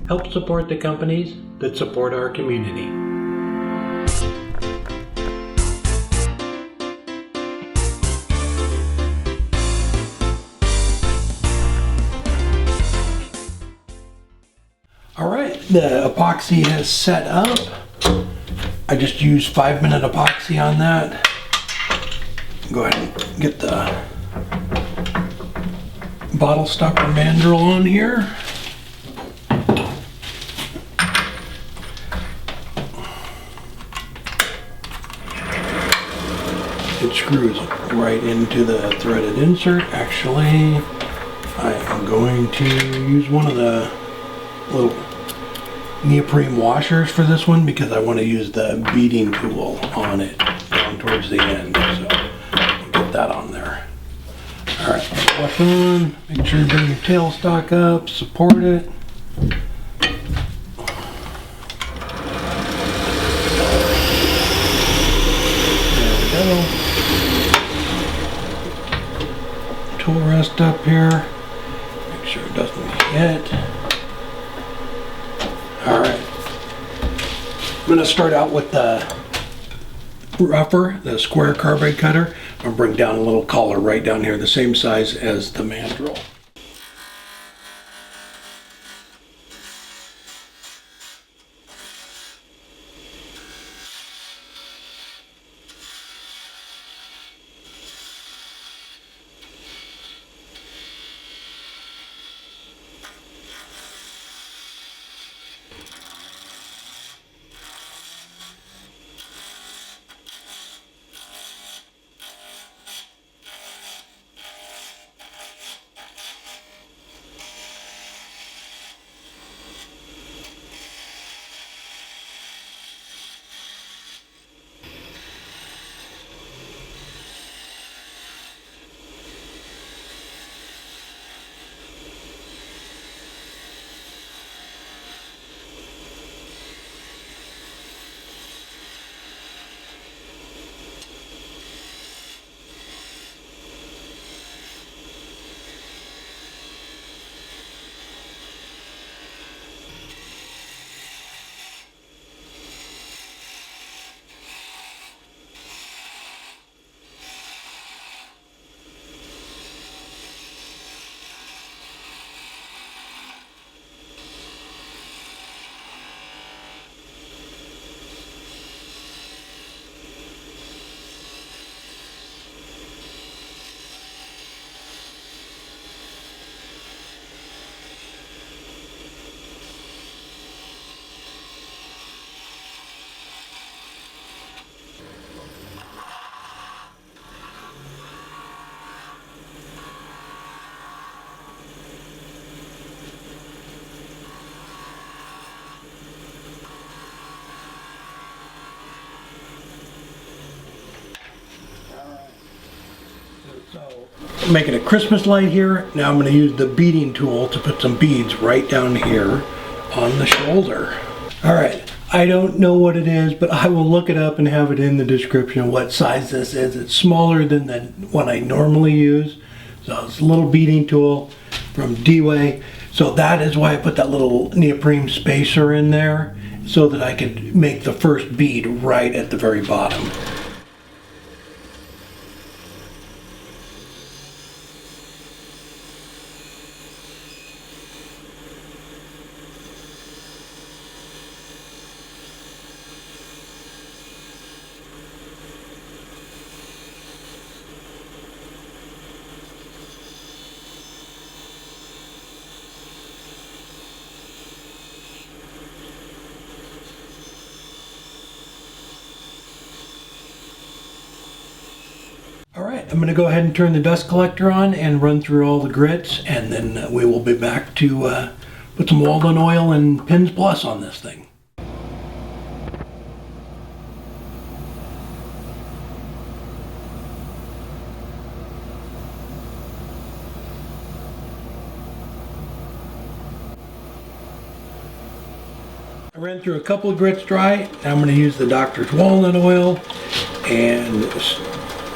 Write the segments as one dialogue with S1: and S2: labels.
S1: Help support the companies that support our community. Alright, the epoxy has set up. I just used 5-minute epoxy on that. Go ahead and get the bottle stopper mandrel on here. It screws right into the threaded insert. Actually, I am going to use one of the little neoprene washers for this one because I want to use the beading tool on it down towards the end. So I'll get that on there. Alright, wash on. Make sure you bring your tailstock up, support it. There we go. Tool rest up here. Make sure it doesn't hit. Alright. I'm going to start out with the rougher, the square carbide cutter. I'm going to bring down a little collar right down here, the same size as the mandrel. So, I'm making a Christmas light here. Now I'm going to use the beading tool to put some beads right down here on the shoulder. Alright, I don't know what it is, but I will look it up and have it in the description of what size this is. It's smaller than the one I normally use. So it's a little beading tool from D-Way. So that is why I put that little neoprene spacer in there, so that I could make the first bead right at the very bottom. Alright, I'm going to go ahead and turn the dust collector on and run through all the grits, and then we will be back to put some Walden oil and Pins Plus on this thing. I ran through a couple of grits dry. Now I'm going to use the Doctor's Walnut oil and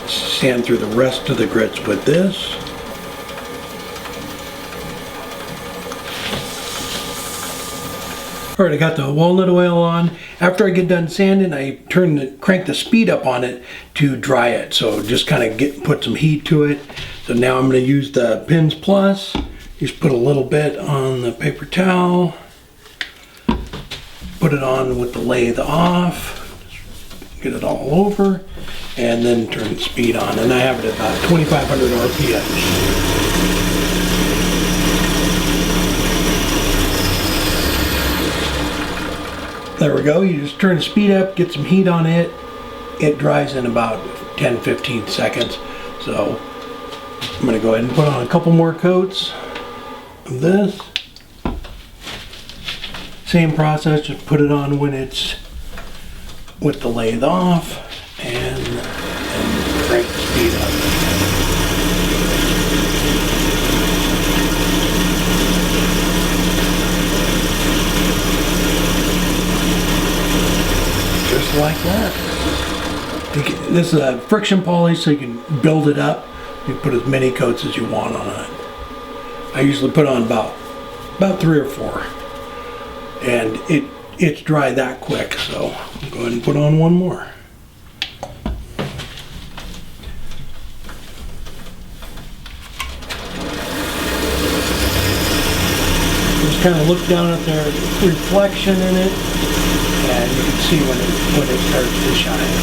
S1: sand through the rest of the grits with this. All right, I got the walnut oil on. After I get done sanding, I crank the speed up on it to dry it. So just kind of put some heat to it. So now I'm going to use the Pins Plus. Just put a little bit on the paper towel. Put it on with the lathe off. Get it all over. And then turn the speed on. And I have it at about 2,500 RPM. There we go. You just turn the speed up, get some heat on it. It dries in about 10-15 seconds. So I'm going to go ahead and put on a couple more coats of this. Same process, just put it on when it's with the lathe off and crank the speed up. Just like that. This is a friction polish, so you can build it up. You put as many coats as you want on it. I usually put on about 3 or 4, and it's dry that quick. So I'll go ahead and put on one more. Just kind of look down at the reflection in it, and you can see when it starts to shine.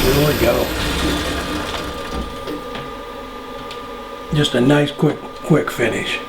S1: There we go. Just a nice quick finish.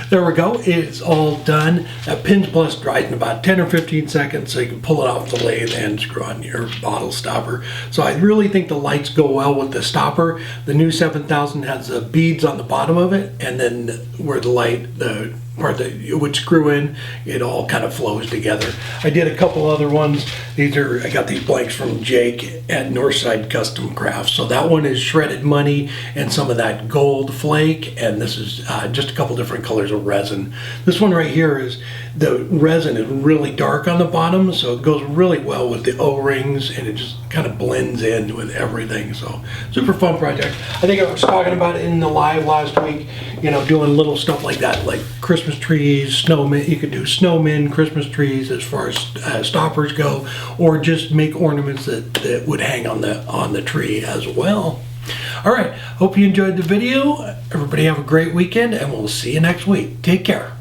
S1: There we go, it's all done. That Pins Plus dries in about 10 or 15 seconds, so you can pull it off the lathe and screw on your bottle stopper. So I really think the lights go well with the stopper. The new 7000 has the beads on the bottom of it, and then where the part that you would screw in, it all kind of flows together. I did a couple other ones. I got these blanks from Jake at Northside Custom Crafts. So that one is shredded money and some of that gold flake, and this is just a couple different colors of resin. This one right here is, the resin is really dark on the bottom, so it goes really well with the O-rings, and it just kind of blends in with everything. So super fun project. I think I was talking about it in the live last week, you know, doing little stuff like that, like Christmas trees, snowmen. You could do snowmen, Christmas trees as far as stoppers go, or just make ornaments that would hang on the tree as well. All right, hope you enjoyed the video. Everybody have a great weekend, and we'll see you next week. Take care.